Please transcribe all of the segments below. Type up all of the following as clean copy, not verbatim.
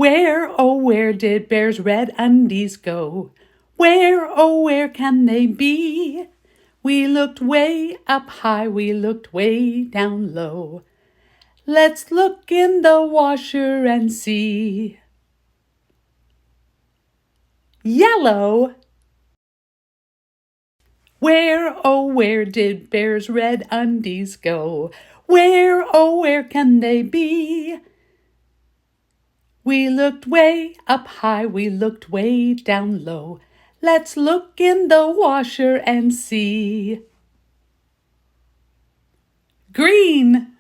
Where, oh where did Bear's red undies go? Where, oh where can they be? We looked way up high, we looked way down low. Let's look in the washer and see. Yellow. Where, oh where did Bear's red undies go? Where, oh where can they be? We looked way up high, we looked way down low. Let's look in the washer and see. Green.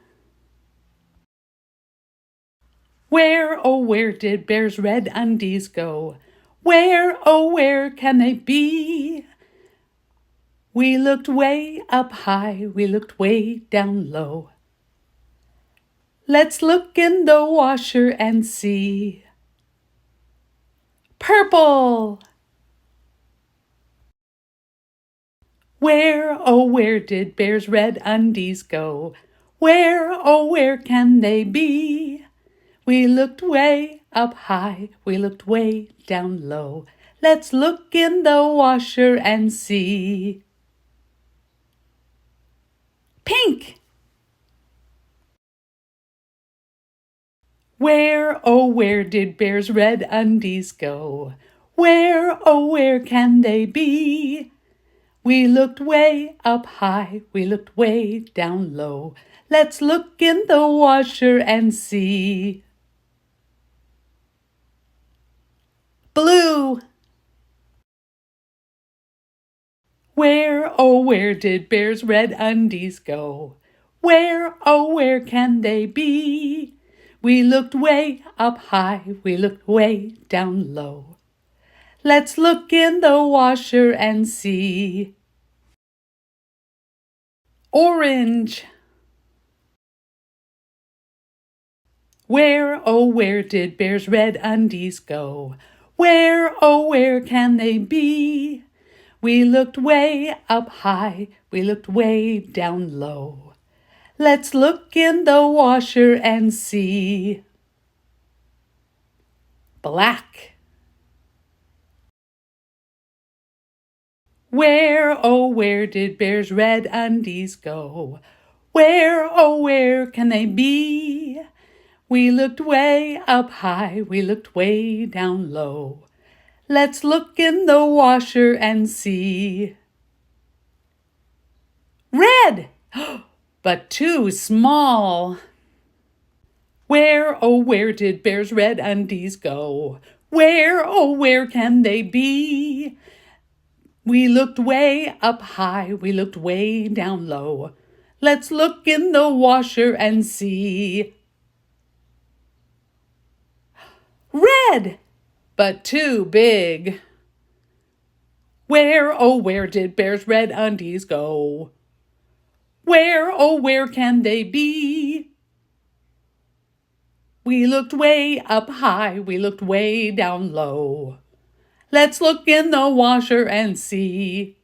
Where, oh where did Bear's red undies go? Where, oh where can they be? We looked way up high, we looked way down low. Let's look in the washer and see. Purple. Where, oh where did Bear's red undies go? Where, oh where can they be? We looked way up high, we looked way down low. Let's look in the washer and see. Pink. Where, oh where did Bear's red undies go? Where, oh where can they be? We looked way up high, we looked way down low. Let's look in the washer and see. Blue. Where, oh where did Bear's red undies go? Where, oh where can they be? We looked way up high, we looked way down low. Let's look in the washer and see. Orange. Where, oh where did Bear's red undies go? Where, oh where can they be? We looked way up high, we looked way down low. Let's look in the washer and see. Black. Where, oh where did Bear's red undies go? Where, oh where can they be? We looked way up high, we looked way down low. Let's look in the washer and see. Red! But too small. Where, oh where did Bear's red undies go? Where, oh where can they be? We looked way up high, we looked way down low. Let's look in the washer and see. Red! But too big. Where, oh where did Bear's red undies go? Where, oh where can they be? We looked way up high, we looked way down low. Let's look in the washer and see.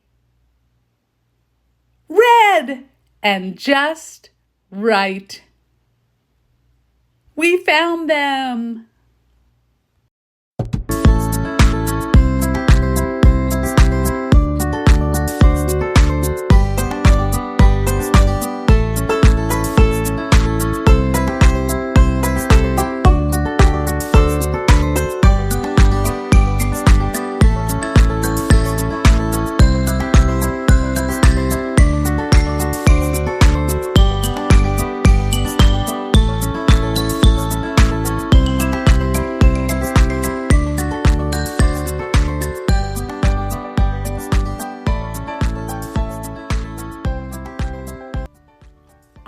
Red! And just right. We found them!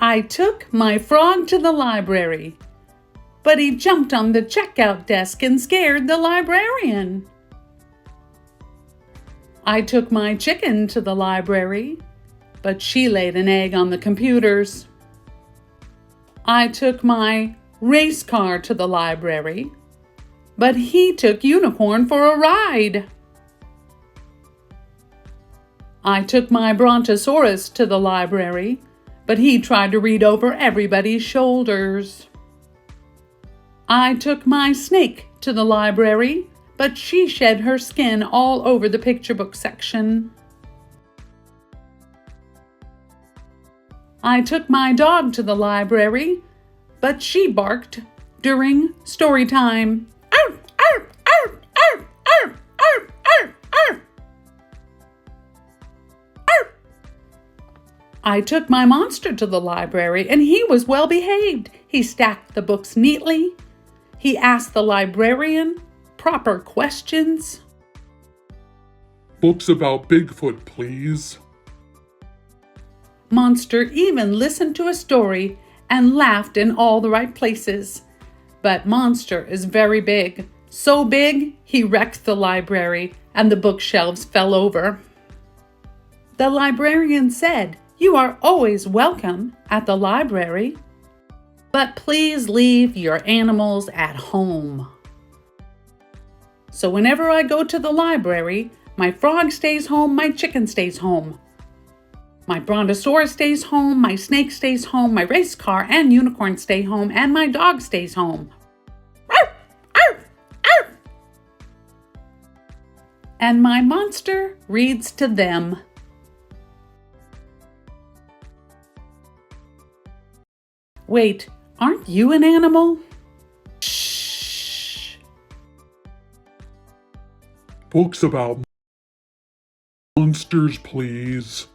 I took my frog to the library, but he jumped on the checkout desk and scared the librarian. I took my chicken to the library, but she laid an egg on the computers. I took my race car to the library, but he took Unicorn for a ride. I took my Brontosaurus to the library, but he tried to read over everybody's shoulders. I took my snake to the library, but she shed her skin all over the picture book section. I took my dog to the library, but she barked during story time. Arf, arf, arf, arf, arf, arf, arf, arf. Arf. I took my monster to the library, and he was well behaved. He stacked the books neatly. He asked the librarian proper questions. Books about Bigfoot, please. Monster even listened to a story and laughed in all the right places. But Monster is very big. So big, he wrecked the library and the bookshelves fell over. The librarian said, "You are always welcome at the library, but please leave your animals at home." So whenever I go to the library, my frog stays home, my chicken stays home. My brontosaurus stays home, my snake stays home, my race car and unicorn stay home, and my dog stays home. Arf, arf, arf. And my monster reads to them. Wait, aren't you an animal? Shh. Books about monsters, please.